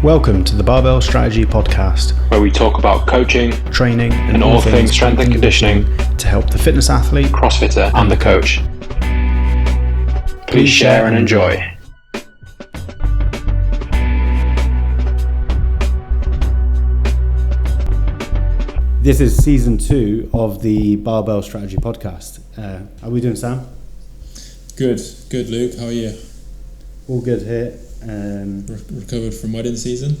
Welcome to the Barbell Strategy Podcast, where we talk about coaching, training, and all things strength and conditioning to help the fitness athlete, CrossFitter, and the coach. Please share and enjoy. This is season 2 of the Barbell Strategy Podcast. How are we doing, Sam? Good, Luke. How are you? All good here. Recovered from wedding season?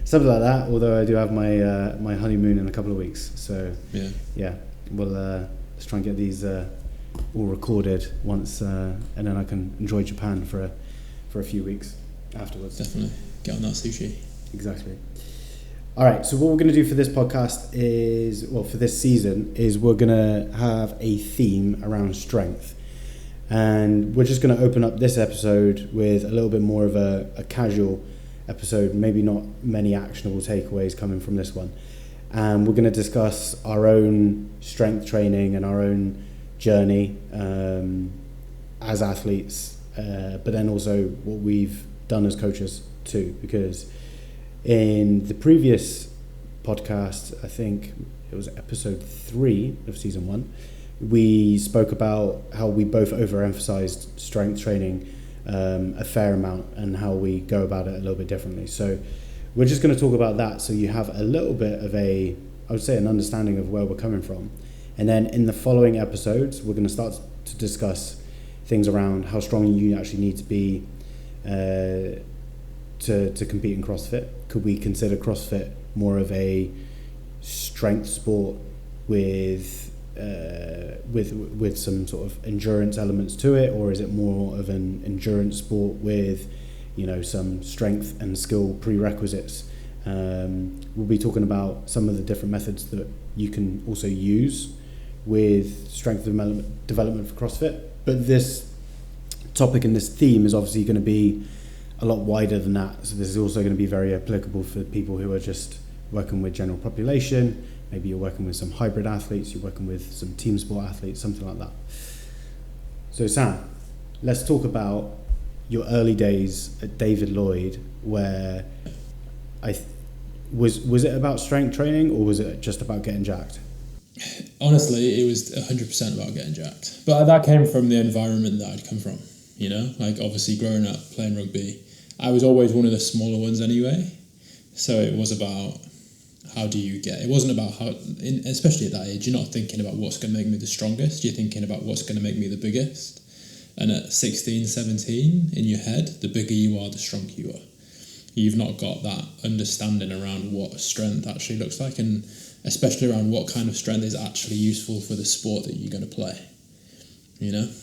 Something like that, although I do have my my honeymoon in a couple of weeks. So yeah, well, let's try and get these all recorded once, and then I can enjoy Japan for a few weeks afterwards. Definitely. Get on that sushi. Exactly. All right, so what we're going to do for this podcast is, well, for this season, is we're going to have a theme around strength. And we're just going to open up this episode with a little bit more of a casual episode, maybe not many actionable takeaways coming from this one. And we're going to discuss our own strength training and our own journey as athletes, but then also what we've done as coaches too, because in the previous podcast, I think it was episode 3 of season 1, we spoke about how we both overemphasized strength training a fair amount and how we go about it a little bit differently. So we're just going to talk about that so you have a little bit of I would say an understanding of where we're coming from. And then in the following episodes, we're going to start to discuss things around how strong you actually need to be to compete in CrossFit. Could we consider CrossFit more of a strength sport with some sort of endurance elements to it, or is it more of an endurance sport with, some strength and skill prerequisites? We'll be talking about some of the different methods that you can also use with strength development for CrossFit. But this topic and this theme is obviously going to be a lot wider than that. So this is also going to be very applicable for people who are just working with general population. Maybe you're working with some hybrid athletes, you're working with some team sport athletes, something like that. So Sam, let's talk about your early days at David Lloyd, where was it about strength training, or was it just about getting jacked? Honestly, it was 100% about getting jacked. But that came from the environment that I'd come from, like obviously growing up playing rugby. I was always one of the smaller ones anyway. So it was about how do you get, it wasn't about how, especially at that age, you're not thinking about what's going to make me the strongest, you're thinking about what's going to make me the biggest. And at 16, 17, in your head, the bigger you are, the stronger you are. You've not got that understanding around what strength actually looks like, and especially around what kind of strength is actually useful for the sport that you're going to play.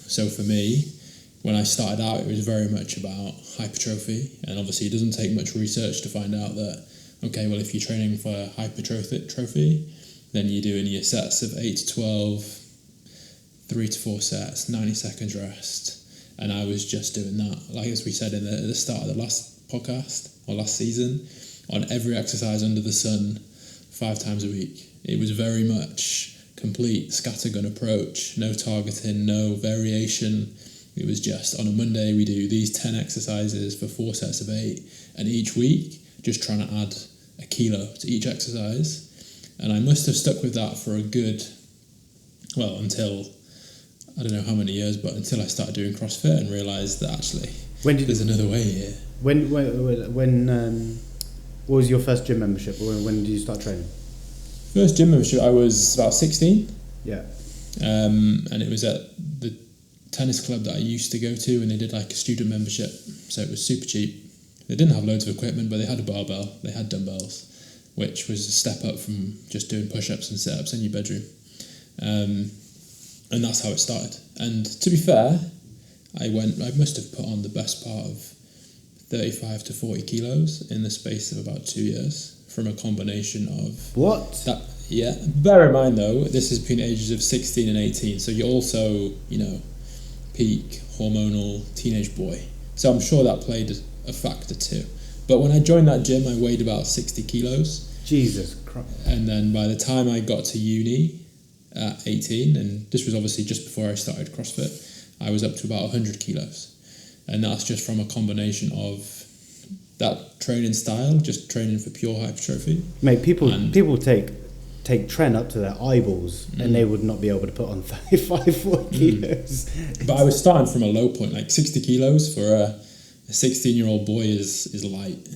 So for me, when I started out, it was very much about hypertrophy, and obviously it doesn't take much research to find out that, okay, well, if you're training for hypertrophy, then you're doing your sets of 8 to 12, 3 to 4 sets, 90 seconds rest. And I was just doing that. Like as we said at the start of the last podcast, or last season, on every exercise under the sun, 5 times a week. It was very much complete scattergun approach, no targeting, no variation. It was just on a Monday, we do these 10 exercises for 4 sets of 8, and each week, just trying to add a kilo to each exercise. And I must have stuck with that for a good, until, I don't know how many years, but until I started doing CrossFit and realised that actually there's another way here. When what was your first gym membership? When did you start training? First gym membership, I was about 16. Yeah. And it was at the tennis club that I used to go to, and they did like a student membership, so it was super cheap. They didn't have loads of equipment, but they had a barbell, they had dumbbells, which was a step up from just doing push-ups and sit-ups in your bedroom. And that's how it started. And to be fair, I must have put on the best part of 35 to 40 kilos in the space of about 2 years from a combination of... What? That, yeah. Bear in mind though, this is between ages of 16 and 18, so you're also, peak hormonal teenage boy. So I'm sure that played a factor too. But when I joined that gym, I weighed about 60 kilos. Jesus Christ. And then by the time I got to uni at 18, and this was obviously just before I started CrossFit, I was up to about 100 kilos. And that's just from a combination of that training style, just training for pure hypertrophy. Mate, people take Trent up to their eyeballs and they would not be able to put on 40 kilos. But I was starting from a low point, like 60 kilos for a 16-year-old boy is light.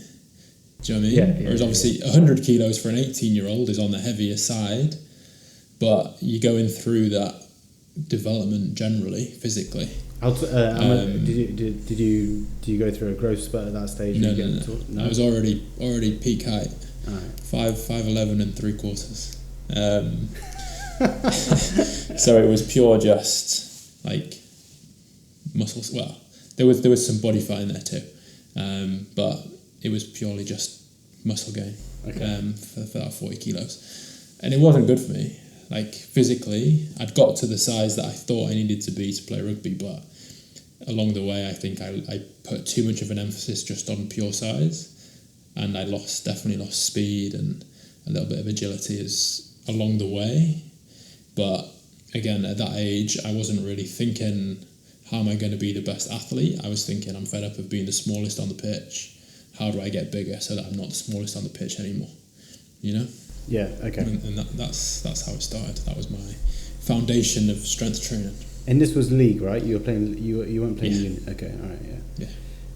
Do you know what I mean? Whereas obviously 100 kilos for an 18-year-old is on the heavier side, but you're going through that development generally, physically. Did you go through a growth spurt at that stage? No. I was already peak height. All right. 5'11" and 3/4. So it was pure just like muscles. Well, there was some body fat in there too, but it was purely just muscle gain. For that 40 kilos, and it wasn't good for me. Like physically, I'd got to the size that I thought I needed to be to play rugby, but along the way, I think I put too much of an emphasis just on pure size, and I definitely lost speed and a little bit of agility along the way. But again, at that age, I wasn't really thinking, how am I going to be the best athlete? I was thinking, I'm fed up of being the smallest on the pitch. How do I get bigger so that I'm not the smallest on the pitch anymore? You know? Yeah. Okay. And that's how it started. That was my foundation of strength training. And this was league, right? You were playing. You weren't playing unit. Okay. All right. Yeah. Yeah.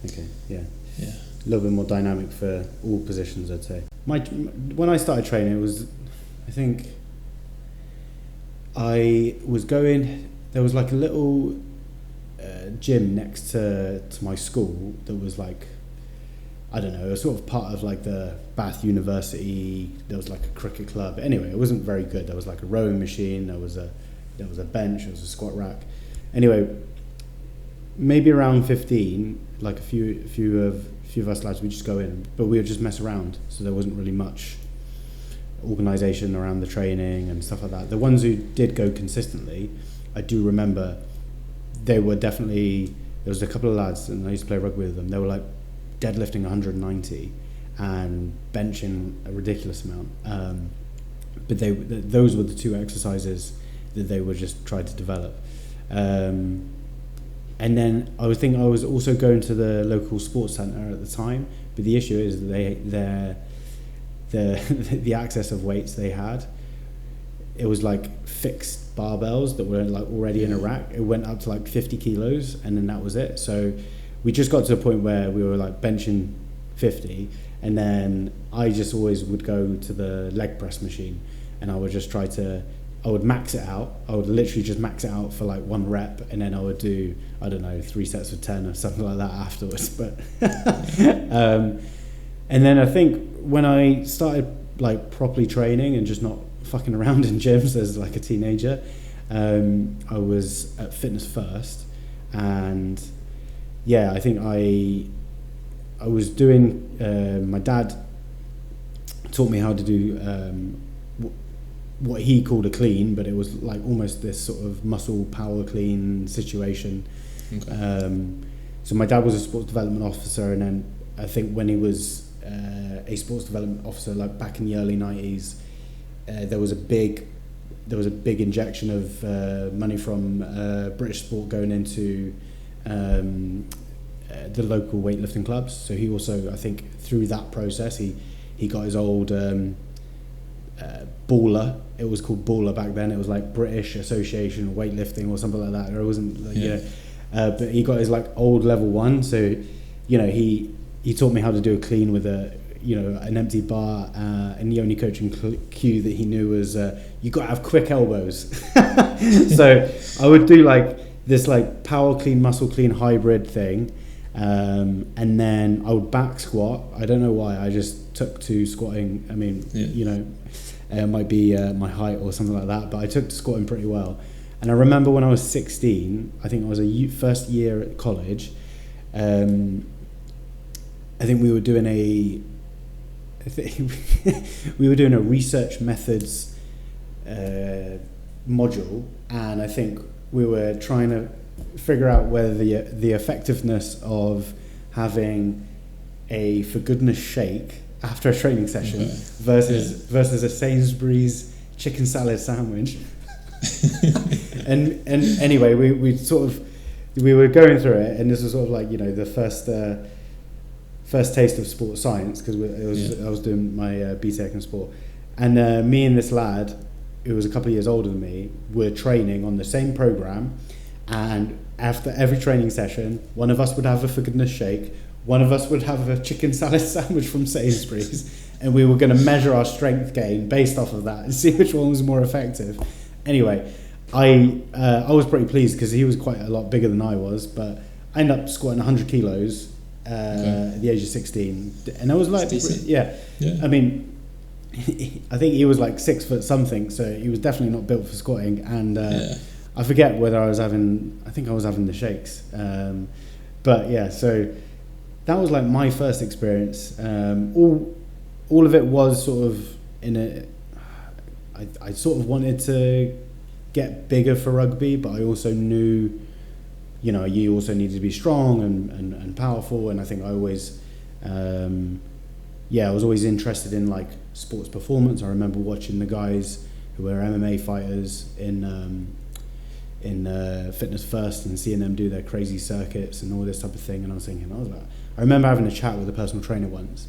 Okay. Yeah. Yeah. A little bit more dynamic for all positions, I'd say. When I started training, it was, I think, I was going. There was like a little gym next to my school that was like, I don't know, it was sort of part of like the Bath University. There was like a cricket club. Anyway, it wasn't very good. There was like a rowing machine. There was a bench. There was a squat rack. Anyway, maybe around 15, like a few of us lads, we just go in, but we would just mess around. So there wasn't really much organisation around the training and stuff like that. The ones who did go consistently, I do remember, they were definitely, there was a couple of lads, and I used to play rugby with them. They were like deadlifting 190 and benching a ridiculous amount. But those were the two exercises that they were just trying to develop. And then I was also going to the local sports centre at the time, but the issue is that the access of weights they had, it was like fixed barbells that were like already in a rack. It went up to like 50 kilos and then that was it. So we just got to a point where we were like benching 50, and then I just always would go to the leg press machine and I would just I would max it out. I would literally just max it out for like one rep, and then I would do, I don't know, 3 sets of 10 or something like that afterwards. But and then I think when I started like properly training and just not fucking around in gyms as like a teenager, I was at Fitness First, and yeah, I think I was doing, my dad taught me how to do what he called a clean, but it was like almost this sort of muscle power clean situation. Okay. So my dad was a sports development officer, and then I think when he was a sports development officer, like back in the early 90s, there was a big injection of money from British sport going into the local weightlifting clubs. So he also, I think, through that process, he got his old Baller. It was called Baller back then. It was like British Association of Weightlifting or something like that. It wasn't like, but he got his like old level 1. So, you know, he taught me how to do a clean with an empty bar, and the only coaching cue that he knew was you got to have quick elbows. So I would do like this like power clean, muscle clean hybrid thing, and then I would back squat. I don't know why, I just took to squatting. I mean, you know, it might be my height or something like that, but I took to squatting pretty well. And I remember when I was 16, I think I was first year at college, I think we were doing a research methods module, and I think we were trying to figure out whether the effectiveness of having a for goodness shake after a training session versus a Sainsbury's chicken salad sandwich. and anyway, we were going through it, and this was sort of like, you know, the first taste of sports science, because I was doing my BTEC in sport, and me and this lad, who was a couple of years older than me, were training on the same program, and after every training session, one of us would have a forgiveness shake, one of us would have a chicken salad sandwich from Sainsbury's, and we were going to measure our strength gain based off of that and see which one was more effective. Anyway, I was pretty pleased because he was quite a lot bigger than I was, but I ended up squatting 100 kilos at the age of 16, and I was like, yeah. I mean, I think he was like 6 foot something, so he was definitely not built for squatting, and I forget whether I think I was having the shakes, but yeah, so that was like my first experience. All of it was sort of I sort of wanted to get bigger for rugby, but I also knew, you know, you also needed to be strong and powerful, and I think I always I was always interested in like sports performance. I remember watching the guys who were MMA fighters in Fitness First and seeing them do their crazy circuits and all this type of thing, and I remember having a chat with a personal trainer once,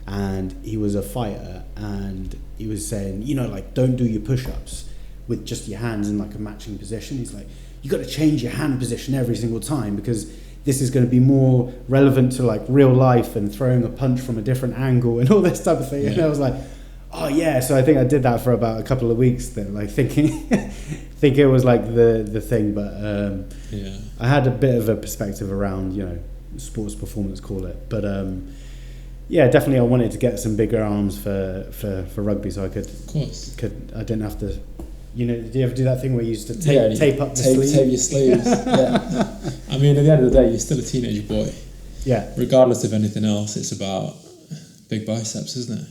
and he was a fighter, and he was saying, you know, like, don't do your push-ups with just your hands in like a matching position. He's like, you got to change your hand position every single time, because this is going to be more relevant to like real life and throwing a punch from a different angle and all this type of thing. Yeah. And I was like, oh yeah. So I think I did that for about a couple of weeks then, like thinking it was like the thing, but I had a bit of a perspective around, you know, sports performance, call it, but definitely I wanted to get some bigger arms for rugby, so I could, of course, I didn't have to, you know, did you ever do that thing where you used to tape up the sleeve? Tape your sleeves, yeah. I mean, at the end of the day, you're still a teenage boy. Yeah. Regardless of anything else, it's about big biceps, isn't it?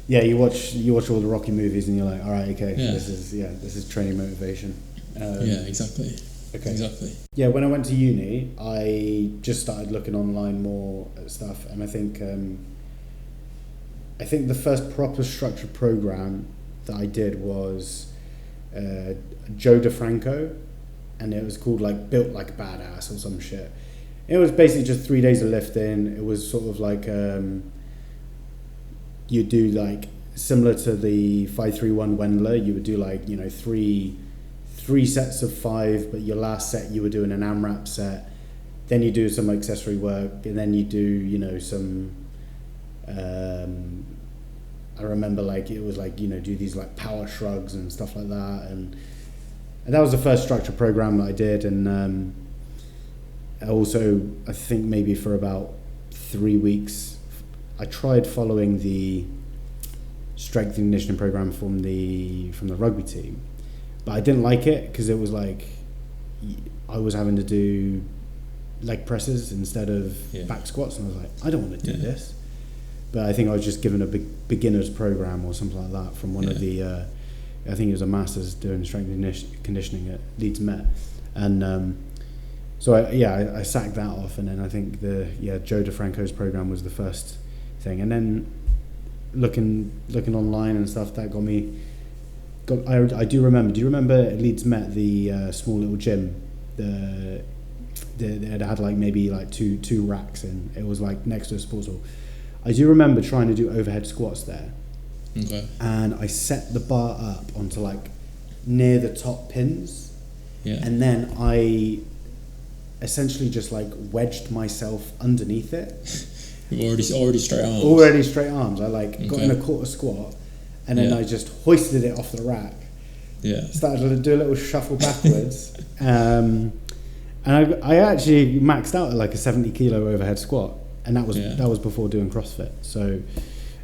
Yeah, you watch all the Rocky movies and you're like, all right, okay, this is training motivation. Exactly. Okay. Exactly. Yeah, when I went to uni, I just started looking online more at stuff, and I think the first proper structured program that I did was Joe DeFranco, and it was called like Built Like a Badass or some shit. It was basically just 3 days of lifting. It was sort of like you do like similar to the 5-3-1 Wendler. You would do like, you know, three sets of 5, but your last set you were doing an AMRAP set. Then you do some accessory work, and then you do, you know, some. I remember like it was like, you know, do these like power shrugs and stuff like that, and that was the first structured program that I did, and also I think maybe for about 3 weeks I tried following the strength and conditioning program from the rugby team, but I didn't like it because it was like I was having to do leg presses instead of back squats, and I was like, I don't want to do this. But I think I was just given a beginner's program or something like that from one of the, I think it was a master's doing strength and conditioning at Leeds Met, and so I sacked that off, and then I think Joe DeFranco's program was the first thing, and then looking online and stuff, that got me. I do remember. Do you remember at Leeds Met, the small little gym? It had like maybe like two racks, and it was like next to a sports hall. I do remember trying to do overhead squats there. Okay. And I set the bar up onto like near the top pins. Yeah. And then I essentially just like wedged myself underneath it. Already straight arms. Already straight arms. I got in a quarter squat, and then I just hoisted it off the rack. Yeah. Started to do a little shuffle backwards. And I actually maxed out at like a 70 kilo overhead squat. And that was before doing CrossFit. So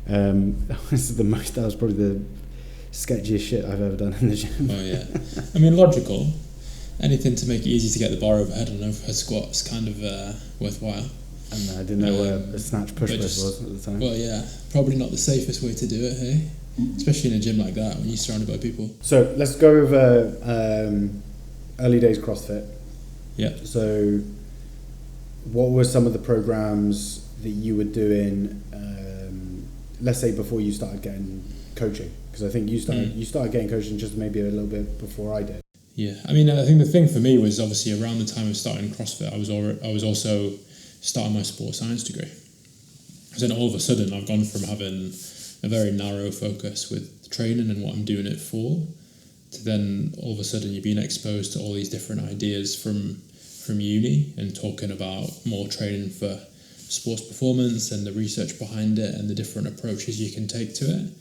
that was probably the sketchiest shit I've ever done in the gym. Oh yeah, I mean, logical. Anything to make it easy to get the bar overhead and overhead squat is kind of worthwhile. And I didn't know where a snatch push press was at the time. Well, yeah, probably not the safest way to do it, hey? Especially in a gym like that when you're surrounded by people. So let's go over early days CrossFit. Yeah. So what were some of the programs that you were doing, let's say before you started getting coaching? Because I think you started getting coaching just maybe a little bit before I did. Yeah, I mean, I think the thing for me was obviously around the time of starting CrossFit, I was also starting my sports science degree. So then all of a sudden I've gone from having a very narrow focus with training and what I'm doing it for, to then all of a sudden you're being exposed to all these different ideas from uni and talking about more training for sports performance and the research behind it and the different approaches you can take to it.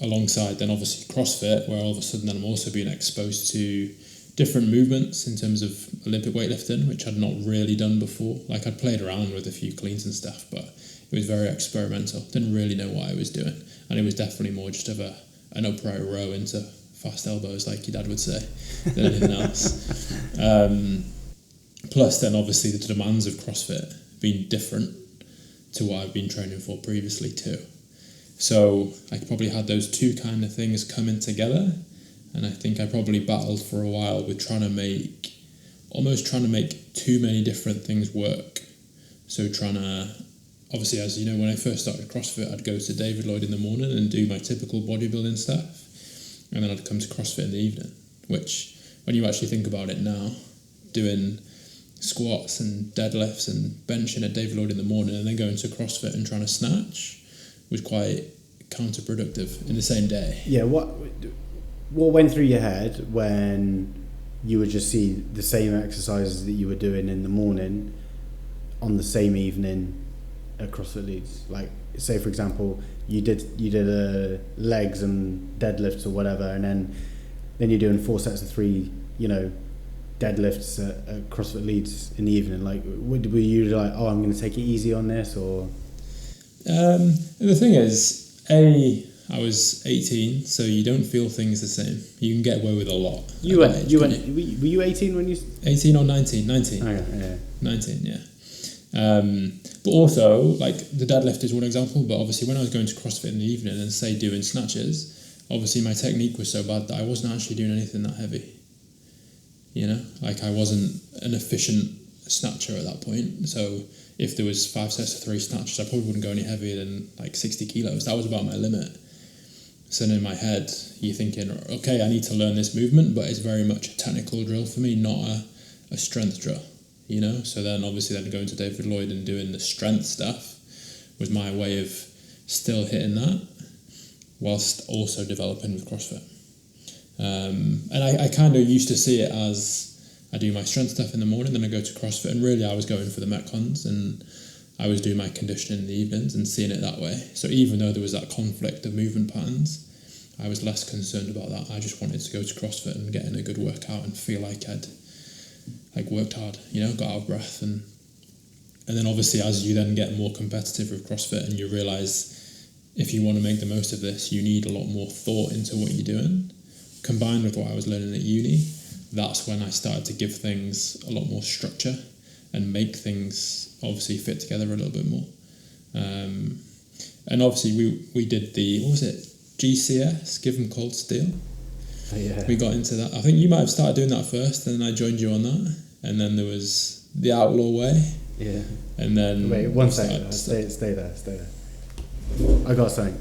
Alongside then obviously CrossFit, where all of a sudden then I'm also being exposed to different movements in terms of Olympic weightlifting, which I'd not really done before. Like I'd played around with a few cleans and stuff, but it was very experimental. Didn't really know what I was doing. And it was definitely more just of an upright row into fast elbows, like your dad would say, than anything else. Plus then obviously the demands of CrossFit being different to what I've been training for previously too. So I probably had those two kind of things coming together, and I think I probably battled for a while with trying to make too many different things work. So trying to, obviously, as you know, when I first started CrossFit, I'd go to David Lloyd in the morning and do my typical bodybuilding stuff, and then I'd come to CrossFit in the evening, which when you actually think about it now, doing squats and deadlifts and benching at David Lloyd in the morning and then going to CrossFit and trying to snatch was quite counterproductive in the same day. Yeah, what went through your head when you would just see the same exercises that you were doing in the morning on the same evening at CrossFit Leeds? Like, say for example, you did legs and deadlifts or whatever, and then you're doing 4 sets of 3, deadlifts at CrossFit Leeds in the evening. Like, were you like, oh, I'm going to take it easy on this, or? The thing is, I was 18, so you don't feel things the same. You can get away with a lot. Were you 18 when you? 18 or 19? 19. Oh, yeah. 19, yeah. But also, like, the deadlift is one example, but obviously when I was going to CrossFit in the evening and say doing snatches, obviously my technique was so bad that I wasn't actually doing anything that heavy. Like I wasn't an efficient snatcher at that point. So if there was 5 sets of 3 snatches, I probably wouldn't go any heavier than like 60 kilos. That was about my limit. So in my head, you're thinking, okay, I need to learn this movement, but it's very much a technical drill for me, not a strength drill, So then obviously then going to David Lloyd and doing the strength stuff was my way of still hitting that whilst also developing with CrossFit. And I kind of used to see it as I do my strength stuff in the morning, then I go to CrossFit, and really I was going for the Metcons and I was doing my conditioning in the evenings and seeing it that way. So even though there was that conflict of movement patterns, I was less concerned about that. I just wanted to go to CrossFit and get in a good workout and feel like I'd worked hard, got out of breath. And then obviously as you then get more competitive with CrossFit and you realise if you want to make the most of this, you need a lot more thought into what you're doing. Combined with what I was learning at uni, that's when I started to give things a lot more structure and make things obviously fit together a little bit more. And obviously we did the, what was it, GCS, Give 'em Cold Steel. Oh, yeah. We got into that. I think you might have started doing that first, and then I joined you on that. And then there was the Outlaw Way. Yeah. And then... Wait, one second. Stay there. I got something.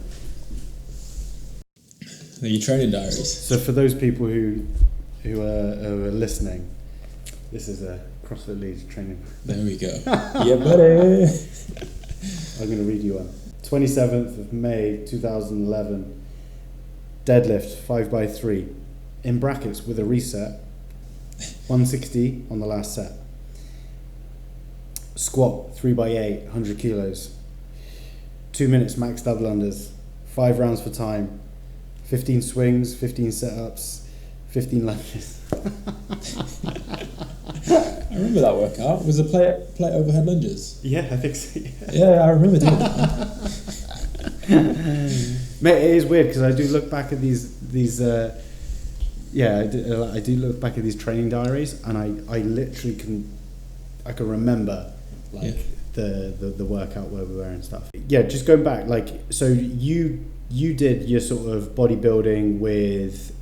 Your training diaries. So for those people who are listening, this is a CrossFit Leeds training. There we go. Yeah, buddy. I'm going to read you one. 27th of May 2011. Deadlift 5x3 in brackets with a reset. 160 on the last set. Squat 3x8, 100 kilos. 2 minutes max double unders. 5 rounds for time. 15 swings, 15 set-ups, 15 lunges. I remember that workout. Was the plate overhead lunges? Yeah, I think so. Yeah, I remember doing that. Mate, it is weird because I do look back at these I do look back at these training diaries, and I literally can remember the workout where we were and stuff. Yeah, just going back, like, so you did your sort of bodybuilding with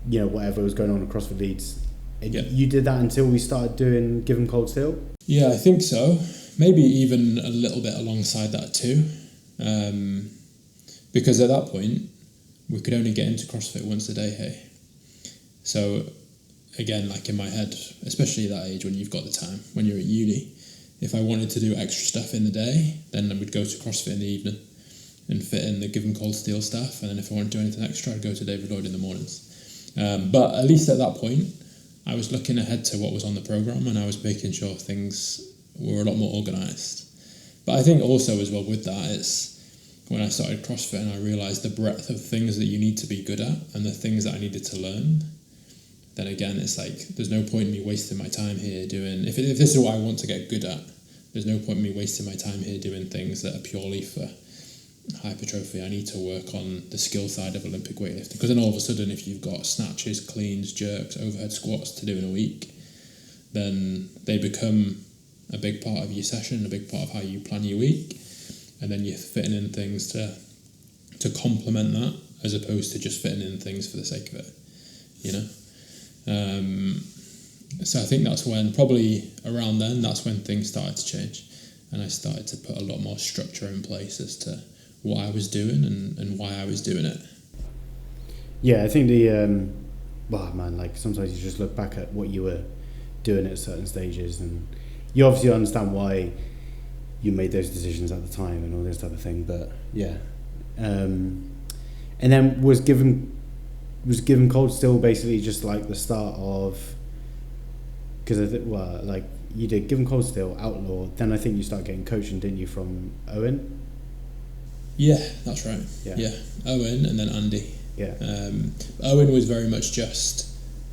whatever was going on at CrossFit Leeds. Yeah. You did that until we started doing Give 'em Cold Steel? Yeah, I think so. Maybe even a little bit alongside that too. Because at that point, we could only get into CrossFit once a day, hey? So, again, like in my head, especially at that age when you've got the time, when you're at uni, If I wanted to do extra stuff in the day, then I would go to CrossFit in the evening and fit in the Given Cold Steel stuff. And then if I wanted to do anything extra, I'd go to David Lloyd in the mornings. But at least at that point, I was looking ahead to what was on the program, and I was making sure things were a lot more organised. But I think also as well with that, it's when I started CrossFit and I realised the breadth of things that you need to be good at and the things that I needed to learn. Then again, it's like, there's no point in me wasting my time here doing, if this is what I want to get good at, there's no point in me wasting my time here doing things that are purely for hypertrophy. I need to work on the skill side of Olympic weightlifting, because then all of a sudden, if you've got snatches, cleans, jerks, overhead squats to do in a week, then they become a big part of your session, a big part of how you plan your week, and then you're fitting in things to complement that, as opposed to just fitting in things for the sake of it, you know. So I think that's when, probably around then, that's when things started to change, and I started to put a lot more structure in place as to what I was doing and why I was doing it. Yeah, I think like sometimes you just look back at what you were doing at certain stages, and you obviously understand why you made those decisions at the time and all this type of thing. But yeah, and then was given Cold still basically just like the start of, because like you did Given Cold Steel, Outlaw, then I think you started getting coaching, didn't you, from Owen? Yeah, that's right. Yeah. Owen and then Andy. Yeah. Owen was very much just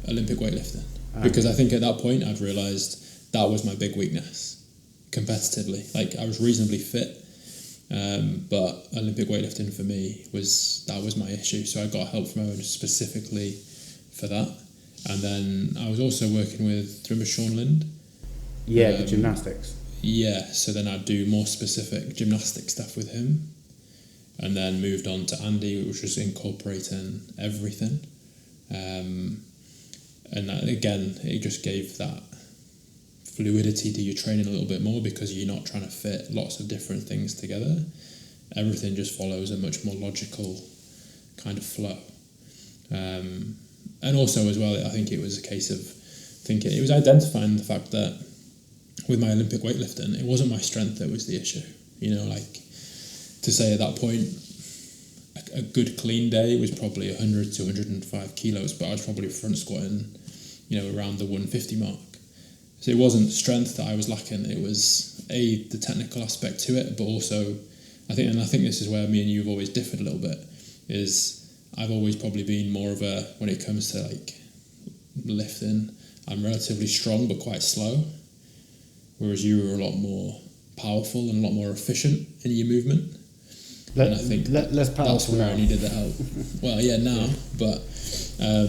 Olympic weightlifting, because I think at that point I'd realised that was my big weakness competitively. Like, I was reasonably fit, but Olympic weightlifting for me was my issue. So I got help from Owen specifically for that. And then I was also working with, do you remember Sean Lind? Yeah, the gymnastics. Yeah, so then I'd do more specific gymnastic stuff with him. And then moved on to Andy, which was incorporating everything. And that, again, it just gave that fluidity to your training a little bit more, because you're not trying to fit lots of different things together. Everything just follows a much more logical kind of flow. And also as well, I think it was a case of it was identifying the fact that with my Olympic weightlifting, it wasn't my strength that was the issue. You know, like, to say at that point, a good clean day was probably 100 to 105 kilos, but I was probably front squatting, you know, around the 150 mark. So it wasn't strength that I was lacking. It was the technical aspect to it, but also I think this is where me and you have always differed a little bit, is I've always probably been more of a, when it comes to like lifting, I'm relatively strong but quite slow, whereas you were a lot more powerful and a lot more efficient in your movement. And I think less powerful. That's where I needed the help. Well, yeah, now, but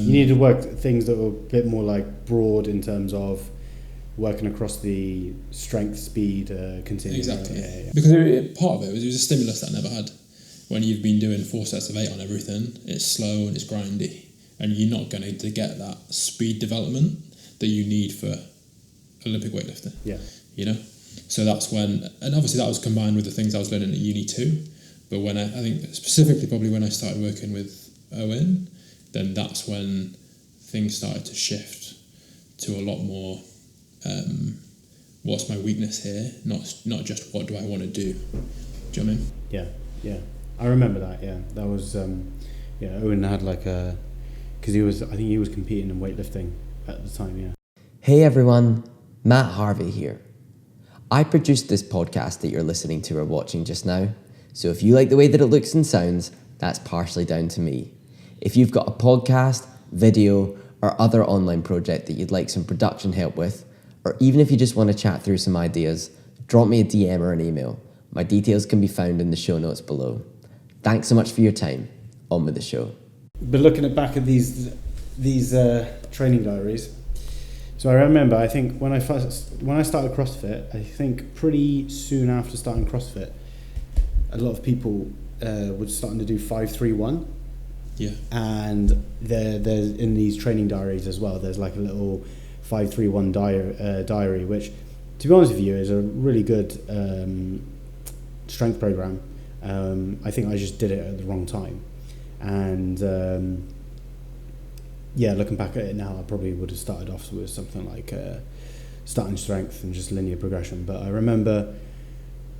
you need to work things that were a bit more like broad in terms of working across the strength, speed, continuum. Exactly. Yeah. Because part of it was a stimulus that I never had. When you've been doing 4 sets of 8 on everything, it's slow and it's grindy, and you're not going to get that speed development that you need for Olympic weightlifting. Yeah. You know, so that's when, and obviously that was combined with the things I was learning at uni too. But when I think specifically probably when I started working with Owen, then that's when things started to shift to a lot more. What's my weakness here? Not just what do I want to do. Do you know what I mean? Yeah. I remember that. Yeah, that was Owen had like because I think he was competing in weightlifting at the time. Yeah. Hey everyone, Matt Harvey here. I produced this podcast that you're listening to or watching just now. So if you like the way that it looks and sounds, that's partially down to me. If you've got a podcast, video, or other online project that you'd like some production help with, or even if you just want to chat through some ideas, drop me a DM or an email. My details can be found in the show notes below. Thanks so much for your time. On with the show. But looking back at these training diaries, so I remember, I think when I started CrossFit, I think pretty soon after starting CrossFit, a lot of people were starting to do 5-3-1. Yeah. And there's in these training diaries as well, there's like a little 5-3-1 diary, which, to be honest with you, is a really good strength program. I think I just did it at the wrong time, and looking back at it now, I probably would have started off with something like starting strength and just linear progression. But I remember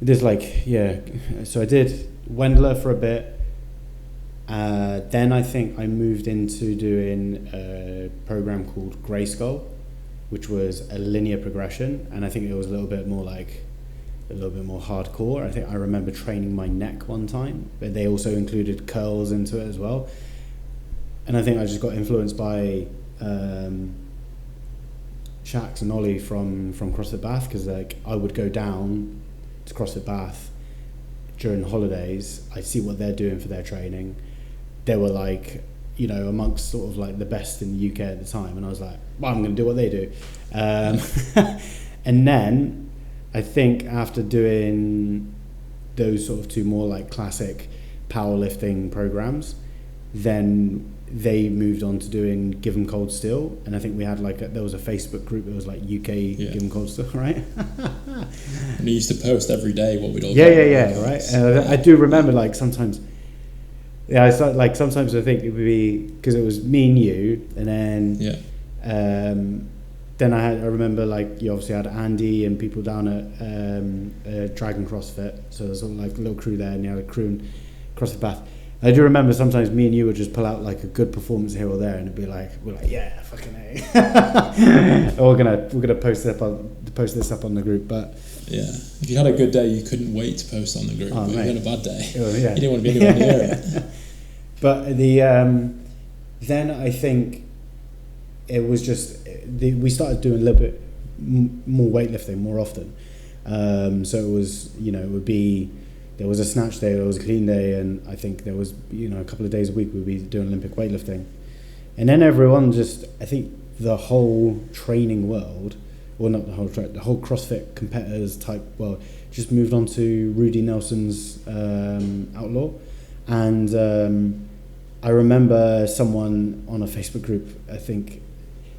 there's so I did Wendler for a bit. Then I think I moved into doing a program called Grayskull, which was a linear progression, and I think it was a little bit more hardcore. I think I remember training my neck one time, but they also included curls into it as well. And I think I just got influenced by Shax and Ollie from CrossFit Bath, because like I would go down to CrossFit Bath during the holidays. I'd see what they're doing for their training. They were like, you know, amongst sort of like the best in the UK at the time, and I was like, well, I'm going to do what they do. And then I think after doing those sort of two more like classic powerlifting programs, then they moved on to doing Give 'em Cold Steel, and I think we had there was a Facebook group that was like UK Give 'em Cold Steel, right? And we used to post every day what we'd all right. I do remember like sometimes. Yeah, sometimes I think it would be because it was me and you, and then then I remember like you obviously had Andy and people down at Dragon CrossFit, so there's sort of like a little crew there, and you had a crew in CrossFit Bath. I do remember sometimes me and you would just pull out like a good performance here or there, and it'd be like we're like yeah, fucking A. we're gonna post this up on the group, but. Yeah, if you had a good day, you couldn't wait to post on the group. But if you had a bad day, you didn't want to be anywhere near it. But then I think it was just we started doing a little bit more weightlifting more often. So it was, you know, it would be there was a snatch day, there was a clean day, and I think there was, you know, a couple of days a week we'd be doing Olympic weightlifting, and then everyone just, I think the whole training world. Well, not the whole track, the whole CrossFit competitors type world just moved on to Rudy Nelson's Outlaw. And I remember someone on a Facebook group, I think,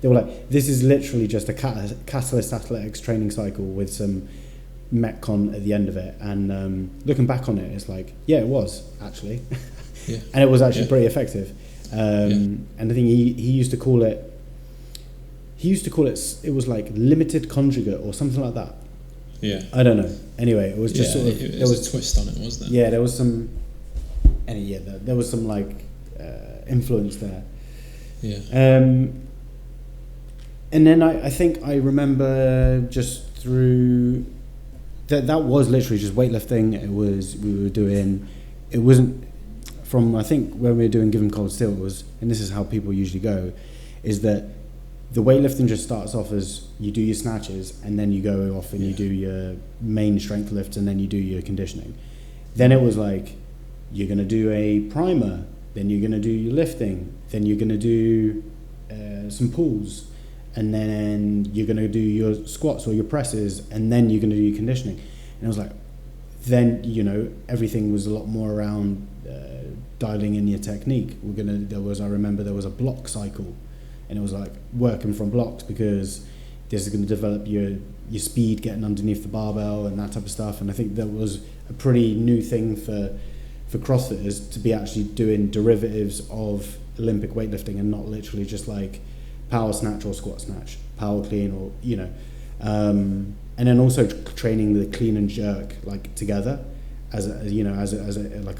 they were like, this is literally just a Catalyst Athletics training cycle with some Metcon at the end of it. And looking back on it, it's like, yeah, it was, actually. Yeah. And it was actually pretty effective. And I think he used to call it, it was like limited conjugate or something like that. Yeah. I don't know. Anyway, it was just sort of... There was a twist on it, wasn't there? Yeah, there was some... there was some like influence there. Yeah. And then I think I remember just through... That was literally just weightlifting. It wasn't... From, I think, when we were doing Give 'em Cold Steel, it was... And this is how people usually go, is that the weightlifting just starts off as you do your snatches, and then you go off and you do your main strength lifts, and then you do your conditioning. Then it was like, you're going to do a primer, then you're going to do your lifting, then you're going to do some pulls, and then you're going to do your squats or your presses, and then you're going to do your conditioning. And it was like, then, you know, everything was a lot more around dialing in your technique. I remember there was a block cycle. And it was like working from blocks, because this is going to develop your speed getting underneath the barbell and that type of stuff. And I think that was a pretty new thing for CrossFitters to be actually doing derivatives of Olympic weightlifting and not literally just like power snatch or squat snatch, power clean, or, you know. And then also training the clean and jerk like together as a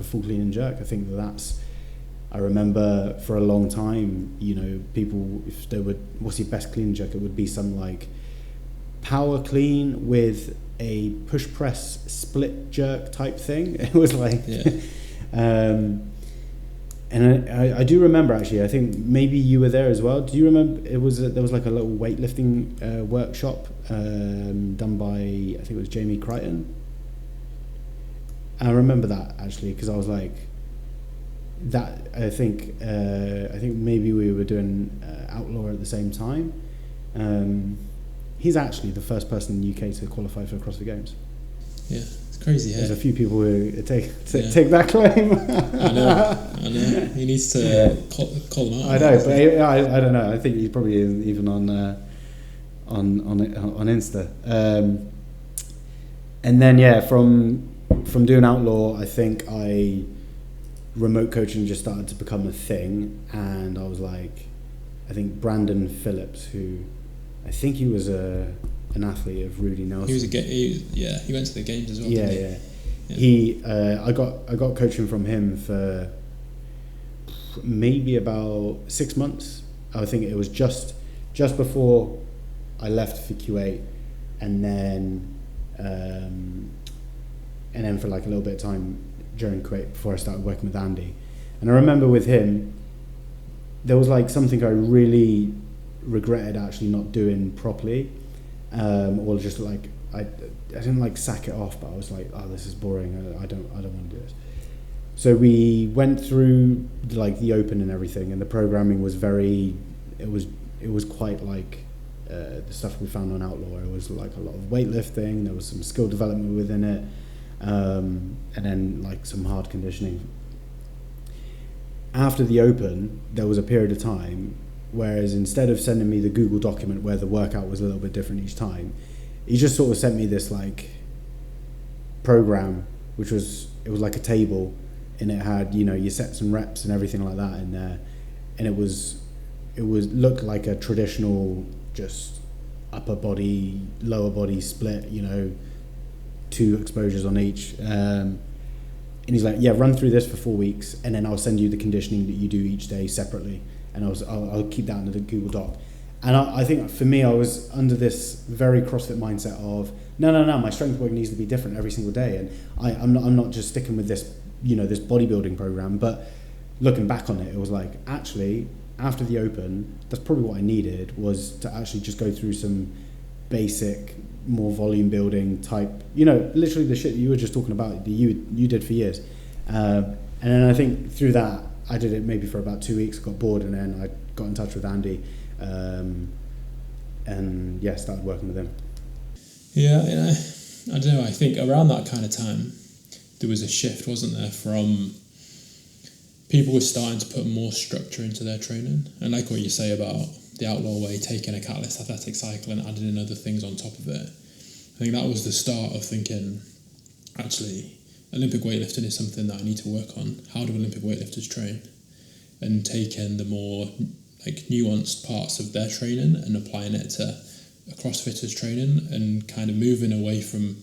full clean and jerk. I think that's... I remember for a long time, you know, people, if they would, what's your best clean and jerk? It would be some like power clean with a push press split jerk type thing. It was like, and I do remember actually. I think maybe you were there as well. Do you remember? There was like a little weightlifting workshop done by, I think it was Jamie Crichton. And I remember that actually, because I was like. That I think maybe we were doing Outlaw at the same time. He's actually the first person in the UK to qualify for the CrossFit Games. Yeah, it's crazy. There's a few people who take that claim. I know. He needs to call them out. I know, but I don't know. I think he probably isn't even on Insta. And then from doing Outlaw, I think remote coaching just started to become a thing, and I was like, I think Brandon Phillips, who I think he was a an athlete of Rudy Nelson. He went to the games as well. Yeah. I got coaching from him for maybe about 6 months. I think it was just before I left for Q8, and then for like a little bit of time during Q8 before I started working with Andy. And I remember with him, there was like something I really regretted actually not doing properly, or just like I didn't like sack it off, but I was like, oh, this is boring. I don't want to do this. So we went through like the open and everything, and the programming was it was quite like the stuff we found on Outlaw. It was like a lot of weightlifting. There was some skill development within it, and then like some hard conditioning. After the open, there was a period of time, whereas instead of sending me the Google document where the workout was a little bit different each time, he just sort of sent me this like program, it was like a table, and it had, you know, your sets and reps and everything like that in there, and it looked like a traditional just upper body, lower body split, you know, 2 exposures on each. And he's like, yeah, run through this for 4 weeks, and then I'll send you the conditioning that you do each day separately, and I'll keep that in the Google Doc. And I think for me, I was under this very CrossFit mindset of no, my strength work needs to be different every single day, and I'm not just sticking with this, you know, this bodybuilding program. But looking back on it, it was like, actually, after the open, that's probably what I needed, was to actually just go through some basic, more volume building type, you know, literally the shit you were just talking about that you did for years. And then I think through that, I did it maybe for about 2 weeks, got bored, and then I got in touch with Andy, and yeah, started working with him. Yeah, I don't know, I think around that kind of time, there was a shift, wasn't there, from people were starting to put more structure into their training. And like what you say about the Outlaw way, taking a Catalyst athletic cycle and adding in other things on top of it. I think that was the start of thinking, actually, Olympic weightlifting is something that I need to work on. How do Olympic weightlifters train? And taking the more like nuanced parts of their training and applying it to a CrossFitter's training, and kind of moving away from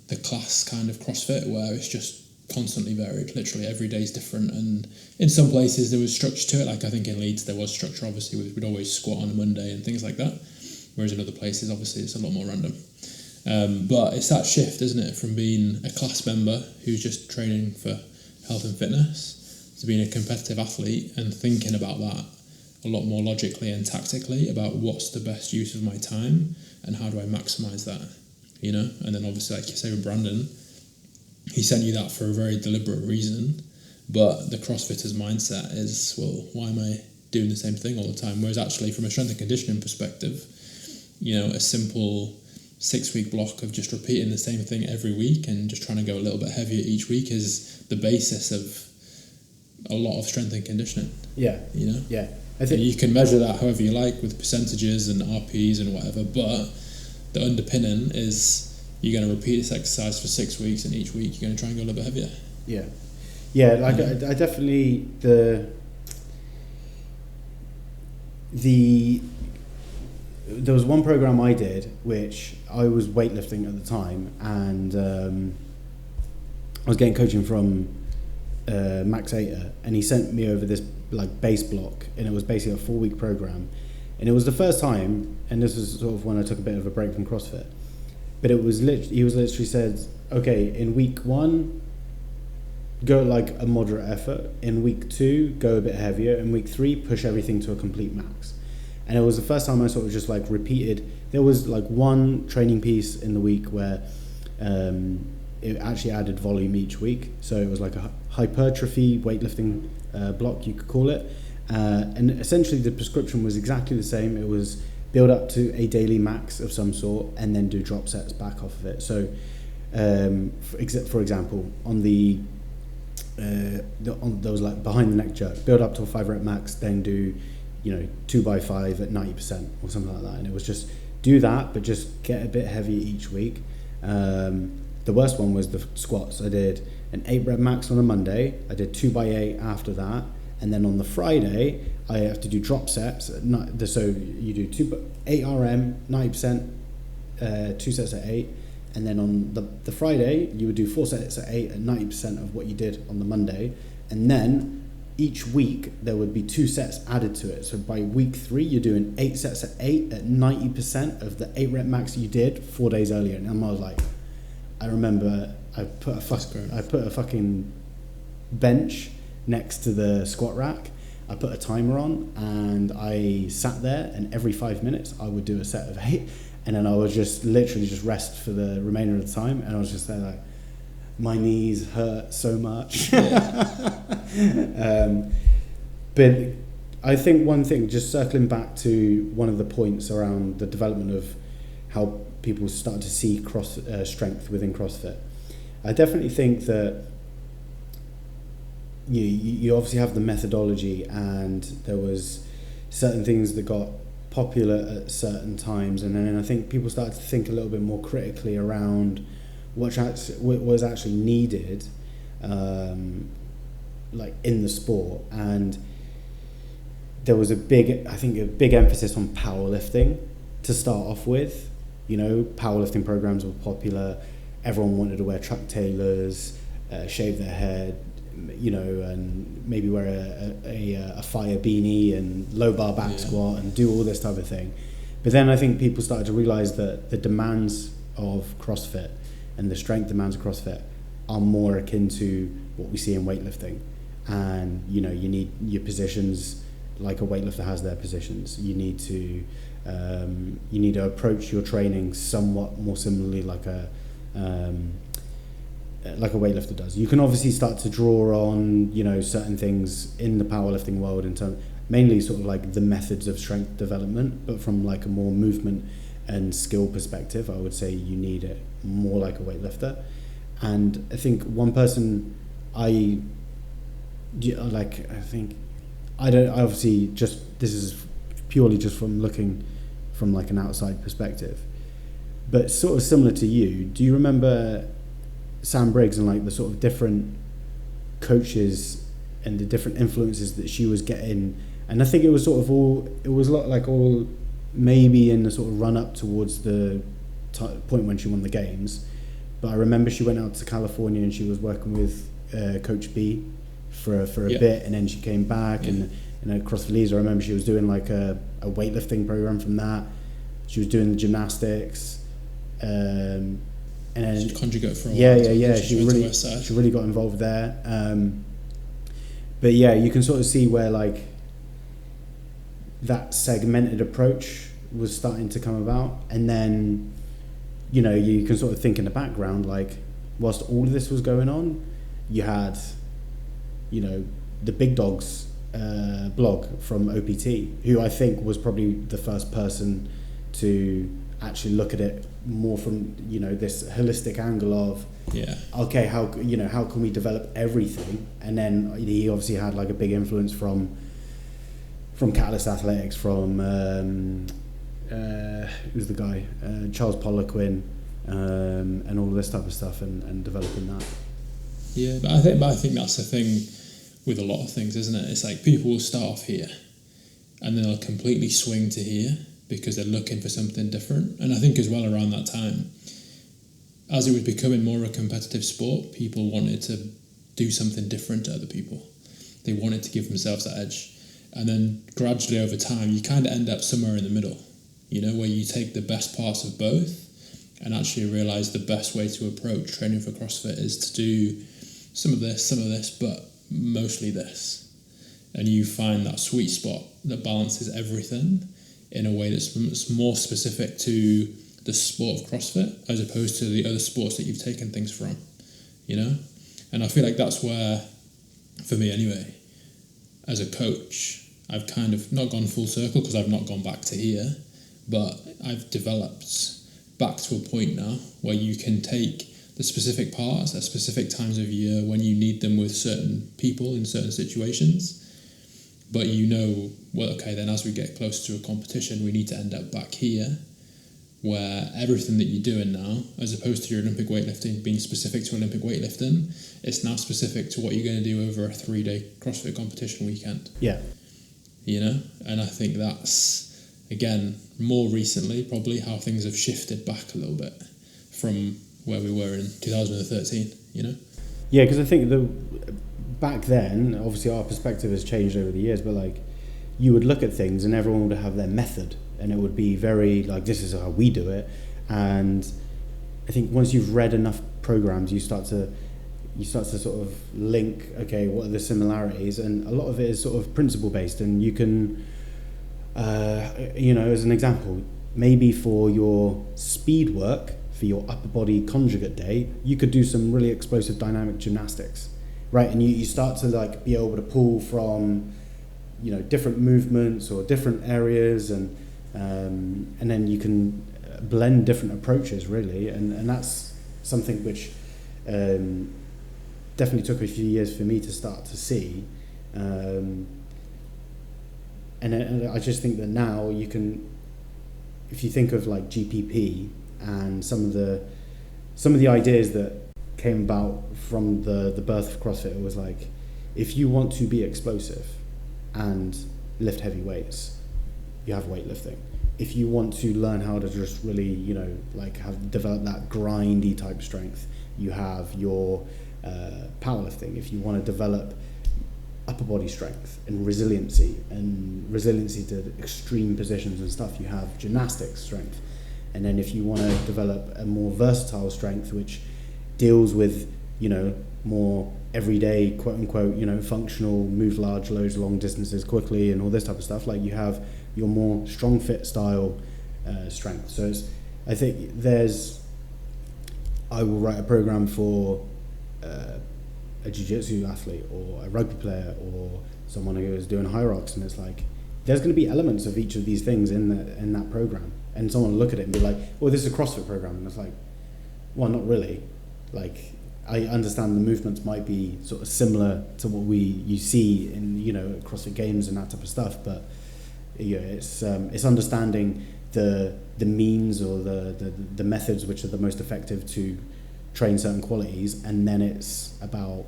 the class kind of CrossFit where it's just constantly varied, literally every day is different, and in some places there was structure to it, like I think in Leeds there was structure, obviously we'd always squat on a Monday and things like that, whereas in other places obviously it's a lot more random. But it's that shift, isn't it, from being a class member who's just training for health and fitness to being a competitive athlete and thinking about that a lot more logically and tactically about what's the best use of my time and how do I maximise that, you know. And then obviously, like you say with Brandon, he sent you that for a very deliberate reason, but the CrossFitter's mindset is, well, why am I doing the same thing all the time? Whereas actually from a strength and conditioning perspective, you know, a simple 6-week block of just repeating the same thing every week and just trying to go a little bit heavier each week is the basis of a lot of strength and conditioning. Yeah. You know? Yeah. I think you can measure that however you like with percentages and RPs and whatever, but the underpinning is you're going to repeat this exercise for 6 weeks, and each week you're going to try and go a little bit heavier. Yeah. Yeah, like I definitely, there was one program I did which I was weightlifting at the time, and I was getting coaching from Max Ater, and he sent me over this like base block, and it was basically a 4-week program, and it was the first time, and this was sort of when I took a bit of a break from CrossFit, but it was he literally said, okay, in week 1 go like a moderate effort, in week 2 go a bit heavier, in week 3 push everything to a complete max. And it was the first time I sort of just like repeated. There was like one training piece in the week where it actually added volume each week. So it was like a hypertrophy weightlifting block, you could call it. And essentially the prescription was exactly the same. It was build up to a daily max of some sort and then do drop sets back off of it. So for example, on those like behind the neck jerk, build up to a 5-rep max, then do 2x5 at 90% or something like that. And it was just do that, but just get a bit heavier each week. The worst one was the squats. I did an 8-rep max on a Monday. I did 2x8 after that. And then on the Friday, I have to do drop sets. So you do 8 RM, 90%, 2 sets at 8, and then on the Friday you would do 4 sets at 8 at 90% of what you did on the Monday, and then each week there would be 2 sets added to it. So by week 3 you're doing 8 sets at 8 at 90% of the 8 rep max you did 4 days earlier. And I was like, I remember I put a fucking bench next to the squat rack. I put a timer on and I sat there, and every 5 minutes I would do a set of 8, and then I would just literally just rest for the remainder of the time. And I was just there like, my knees hurt so much. But I think one thing, just circling back to one of the points around the development of how people start to see strength within CrossFit, I definitely think that you obviously have the methodology, and there was certain things that got popular at certain times, and then I think people started to think a little bit more critically around what was actually needed, like in the sport. And there was a big emphasis on powerlifting to start off with. Powerlifting programs were popular. Everyone wanted to wear Chuck Taylors, shave their head, and maybe wear a fire beanie and low bar back squat and do all this type of thing. But then I think people started to realize that the demands of CrossFit and the strength demands of CrossFit are more akin to what we see in weightlifting. And you need your positions like a weightlifter has their positions. You need to approach your training somewhat more similarly like a weightlifter does. You can obviously start to draw on certain things in the powerlifting world in terms mainly sort of like the methods of strength development, but from like a more movement and skill perspective, I would say you need it more like a weightlifter. And I think one person this is purely just from looking from like an outside perspective, but sort of similar to you, do you remember Sam Briggs and like the sort of different coaches and the different influences that she was getting? And I think it was a lot like all maybe in the sort of run up towards the point when she won the games. But I remember she went out to California and she was working with Coach B for a bit, and then she came back and at CrossFit, I remember she was doing like a weightlifting program from that. She was doing the gymnastics, and then she conjugate for a while. She really got involved there. But yeah, you can sort of see where like that segmented approach was starting to come about, and then you can sort of think in the background, like whilst all of this was going on, you had the Big Dogs blog from OPT, who I think was probably the first person to actually look at it more from this holistic angle of okay, how can we develop everything? And then he obviously had like a big influence from Catalyst Athletics, from who's the guy, Charles Poliquin, and all this type of stuff, and developing that. Yeah, but I think that's the thing with a lot of things, isn't it? It's like people will start off here and then they'll completely swing to here because they're looking for something different. And I think as well around that time, as it was becoming more a competitive sport, people wanted to do something different to other people. They wanted to give themselves that edge. And then gradually over time, you kind of end up somewhere in the middle, where you take the best parts of both and actually realise the best way to approach training for CrossFit is to do some of this, but mostly this. And you find that sweet spot that balances everything in a way that's more specific to the sport of CrossFit as opposed to the other sports that you've taken things from, And I feel like that's where, for me anyway, as a coach, I've kind of not gone full circle because I've not gone back to here, but I've developed back to a point now where you can take the specific parts at specific times of year when you need them with certain people in certain situations, but then as we get closer to a competition, we need to end up back here where everything that you're doing now, as opposed to your Olympic weightlifting being specific to Olympic weightlifting, it's now specific to what you're going to do over a 3-day CrossFit competition weekend. Yeah. And I think that's again, more recently, probably how things have shifted back a little bit from where we were in 2013, you know? Yeah, because I think back then, obviously our perspective has changed over the years, but like you would look at things and everyone would have their method, and it would be very like, this is how we do it. And I think once you've read enough programs, you start to sort of link, okay, what are the similarities? And a lot of it is sort of principle based, and you can, as an example, maybe for your speed work, for your upper body conjugate day, you could do some really explosive dynamic gymnastics, right? And you start to like be able to pull from, different movements or different areas, and then you can blend different approaches really, and that's something which definitely took a few years for me to start to see, and I just think that now you can, if you think of like GPP and some of the ideas that came about from the birth of CrossFit, it was like, if you want to be explosive and lift heavy weights, you have weightlifting. If you want to learn how to just really, develop that grindy type strength, you have your powerlifting. If you want to develop upper body strength and resiliency to extreme positions and stuff, you have gymnastics strength. And then if you want to develop a more versatile strength, which deals with, more everyday, quote unquote, functional, move large loads, long distances quickly, and all this type of stuff, like you have your more strong fit style strength. So I think I will write a program for a jiu-jitsu athlete or a rugby player or someone who is doing high rocks, and it's like there's going to be elements of each of these things in that program, and someone will look at it and be like, oh, this is a CrossFit program, and it's like, well, not really. Like, I understand the movements might be sort of similar to what you see in CrossFit games and that type of stuff, but it's understanding the means or the methods which are the most effective to train certain qualities, and then it's about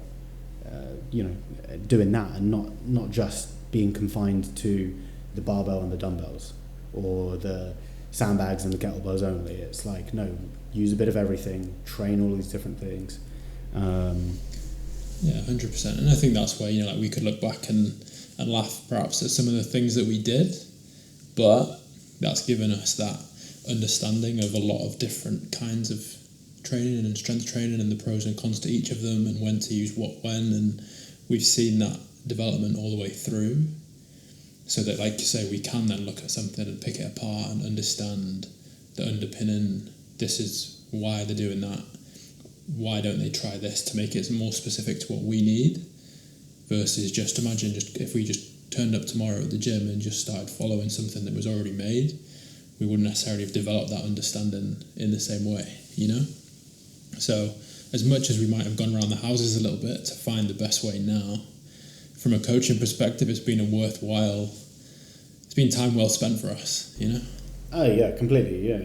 doing that, and not just being confined to the barbell and the dumbbells or the sandbags and the kettlebells only. It's like, no, use a bit of everything, train all these different things. 100%. And I think that's where we could look back and laugh perhaps at some of the things that we did, but that's given us that understanding of a lot of different kinds of training and strength training and the pros and cons to each of them, and when to use what when, and we've seen that development all the way through, so that, like you say, we can then look at something and pick it apart and understand the underpinning. This is why they're doing that. Why don't they try this to make it more specific to what we need, versus just imagine if we just turned up tomorrow at the gym and just started following something that was already made, we wouldn't necessarily have developed that understanding in the same way, So as much as we might have gone around the houses a little bit to find the best way now, from a coaching perspective, it's been it's been time well spent for us, Oh yeah, completely. Yeah,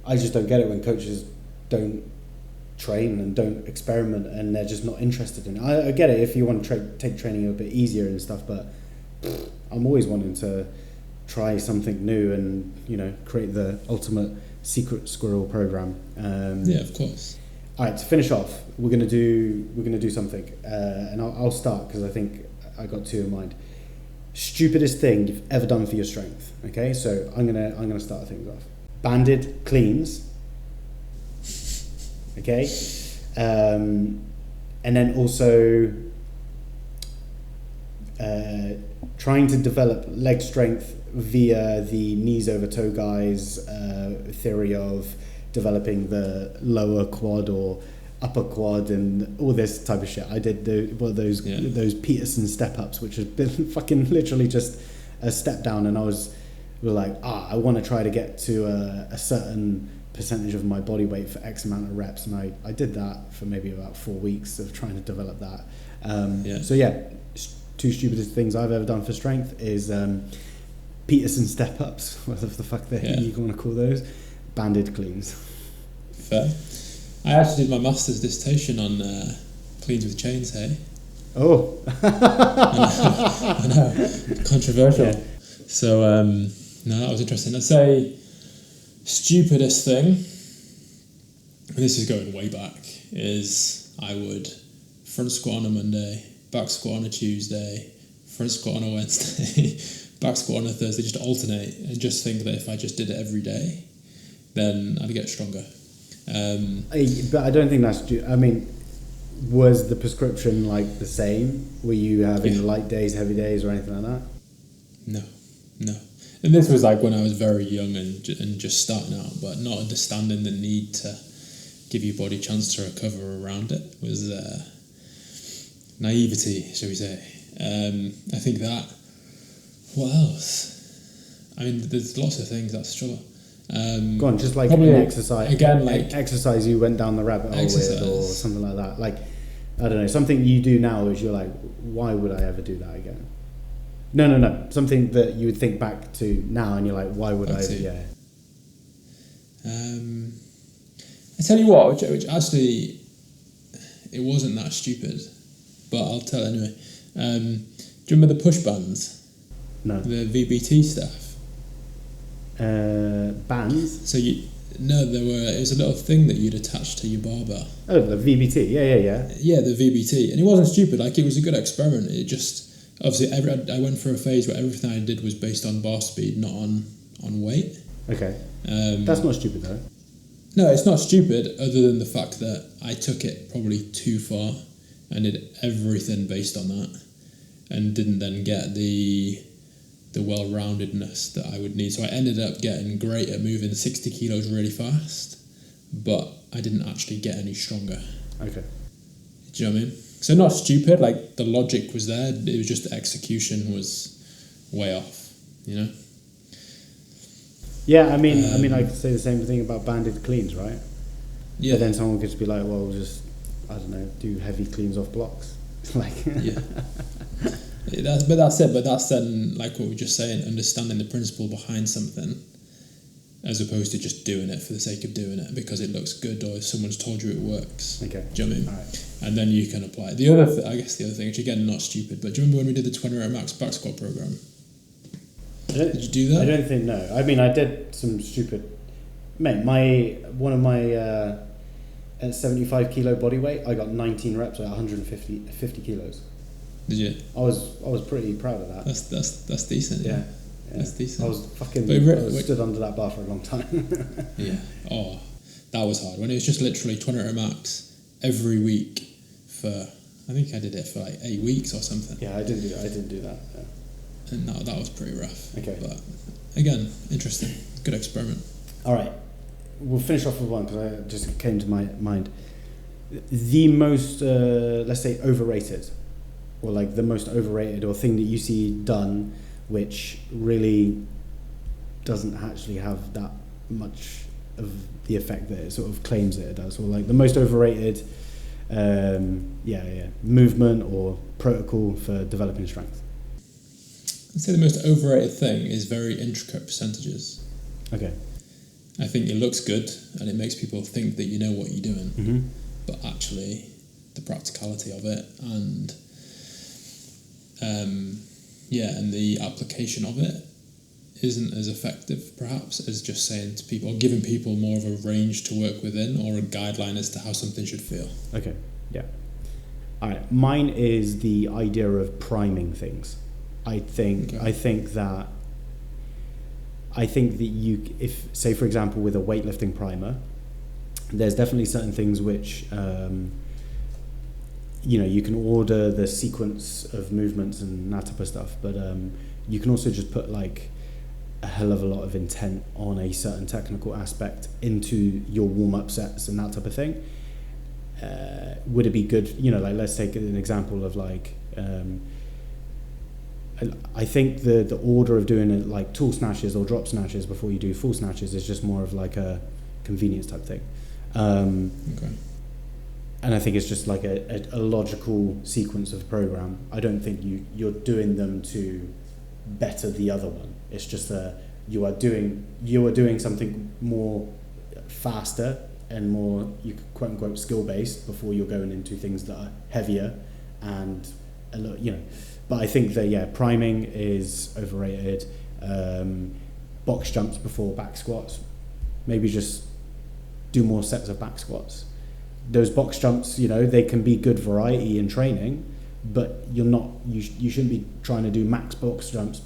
I just don't get it when coaches don't train and don't experiment, and they're just not interested in it. I get it if you want to take training a bit easier and stuff, but I'm always wanting to try something new and create the ultimate secret squirrel program. Of course. All right, to finish off, we're gonna do something, and I'll start because I think I got two in mind. Stupidest thing you've ever done for your strength. Okay, so I'm gonna start things off. Banded cleans. Okay, and then also trying to develop leg strength via the knees over toe guys theory of developing the lower quad or upper quad and all this type of shit. I did those Peterson step ups, which has been fucking literally just a step down, and I want to try to get to a certain percentage of my body weight for X amount of reps, and I did that for maybe about 4 weeks of trying to develop that. So two stupidest things I've ever done for strength is Peterson step ups, whatever the fuck you want to call those, banded cleans. Fair. I actually did my master's dissertation on cleans with chains, hey? Oh. I know. Controversial. Yeah. So, no, that was interesting. I'd say stupidest thing, and this is going way back, is I would front squat on a Monday, back squat on a Tuesday, front squat on a Wednesday, back squat on a Thursday, just alternate, and just think that if I just did it every day, then I'd get stronger. But I don't think that's I mean, was the prescription like the same? Were you having light days, heavy days, or anything like that? No. And this was like when I was very young and just starting out, but not understanding the need to give your body a chance to recover around it was naivety, shall we say. I think that. What else? I mean, there's lots of things that struggle. Go on, just like an exercise. Again, like exercise you went down the rabbit hole with, or something like that. Like, I don't know, something you do now is you're like, why would I ever do that again? No. Something that you would think back to now and you're like, why would I? Yeah. I tell you what, which actually, it wasn't that stupid, but I'll tell anyway. Do you remember the push bands? No. The VBT stuff? Bands? It was a little thing that you'd attach to your barbell. Oh, the VBT, yeah. Yeah, the VBT. And it wasn't stupid, like it was a good experiment. It just, obviously, I went through a phase where everything I did was based on bar speed, not on weight. Okay. That's not stupid though. No, it's not stupid, other than the fact that I took it probably too far and did everything based on that and didn't then get the well-roundedness that I would need. So I ended up getting great at moving 60 kilos really fast, but I didn't actually get any stronger. Okay. Do you know what I mean? So not stupid, like the logic was there, it was just the execution was way off, you know? Yeah, I mean, I could say the same thing about banded cleans, right? Yeah. But then someone could just be like, well, just, I don't know, do heavy cleans off blocks. Like, yeah. But that's it. But that's then, like what we were just saying, understanding the principle behind something, as opposed to just doing it for the sake of doing it because it looks good or if someone's told you it works. Okay. Do you know what I mean? All right. And then you can apply it. The other thing, which again not stupid, but do you remember when we did the 20 rep max back squat program? Did you do that? I don't think no. I mean, I did some stupid. Mate, one of my at 75 kilo body weight, I got 19 reps at 150 kilos. Did you? I was pretty proud of that. That's decent. Yeah. That's decent. I was fucking. Stood under that bar for a long time. Yeah. Oh, that was hard. When it was just literally 20 rep max every week for, I think I did it for like 8 weeks or something. Yeah, I didn't do that. Yeah. And that was pretty rough. Okay. But again, interesting. Good experiment. All right. We'll finish off with one because I just came to my mind. The most, let's say, overrated, or like the most overrated or thing that you see done which really doesn't actually have that much of the effect that it sort of claims that it does, or like the most overrated movement or protocol for developing strength. I'd say the most overrated thing is very intricate percentages. Okay. I think it looks good and it makes people think that you know what you're doing, mm-hmm. but actually the practicality of it and the application of it isn't as effective perhaps as just saying to people, or giving people more of a range to work within or a guideline as to how something should feel. Okay, yeah. All right, mine is the idea of priming things. I think that you, if say for example with a weightlifting primer, there's definitely certain things which you can order the sequence of movements and that type of stuff, but you can also just put like a hell of a lot of intent on a certain technical aspect into your warm-up sets and that type of thing. Would it be good, like let's take an example of like I think the order of doing it like tool snatches or drop snatches before you do full snatches is just more of like a convenience type thing. Okay. And I think it's just like a logical sequence of the program. I don't think you're doing them to better the other one. It's just you are doing something more faster and more quote unquote skill based before you're going into things that are heavier and a lot, But I think that priming is overrated. box jumps before back squats. Maybe just do more sets of back squats. Those box jumps, they can be good variety in training, but you shouldn't be trying to do max box jumps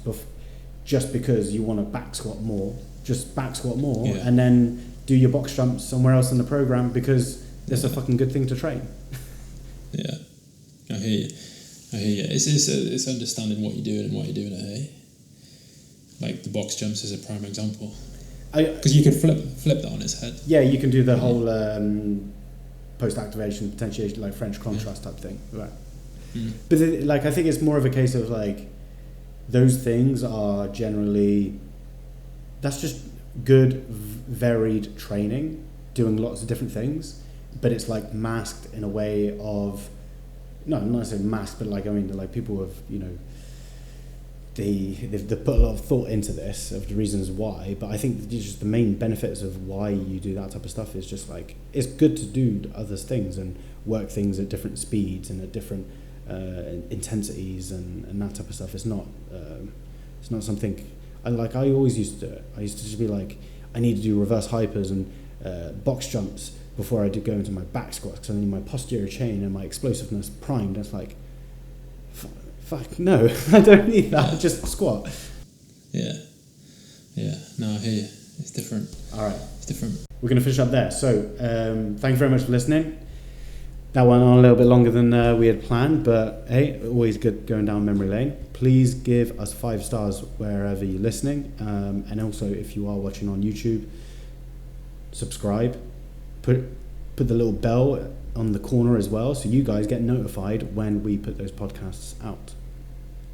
just because you want to back squat more. Just back squat more, and then do your box jumps somewhere else in the program because it's a fucking good thing to train. Yeah, I hear you. It's understanding what you're doing and why you're doing it. Hey, like the box jumps is a prime example. Because you could flip that on its head. Yeah, you can do the whole post-activation potentiation, like French contrast type thing. Right. But I think it's more of a case of like those things are generally, that's just good varied training, doing lots of different things, but it's like masked in a way of, no, I'm not saying masked, but like people have they've put a lot of thought into this of the reasons why, but I think just the main benefits of why you do that type of stuff is just like it's good to do other things and work things at different speeds and at different intensities and that type of stuff. It's not something I always used to do it. I used to just be like, I need to do reverse hypers and box jumps before I go into my back squats because I need my posterior chain and my explosiveness primed. It's like, fuck no, I don't need that. Just squat. Yeah. No, I hear you. It's different. All right. It's different. We're going to finish up there. So thank you very much for listening. That went on a little bit longer than we had planned, but hey, always good going down memory lane. Please give us 5 stars wherever you're listening. And also, if you are watching on YouTube, subscribe. Put the little bell on the corner as well, so you guys get notified when we put those podcasts out.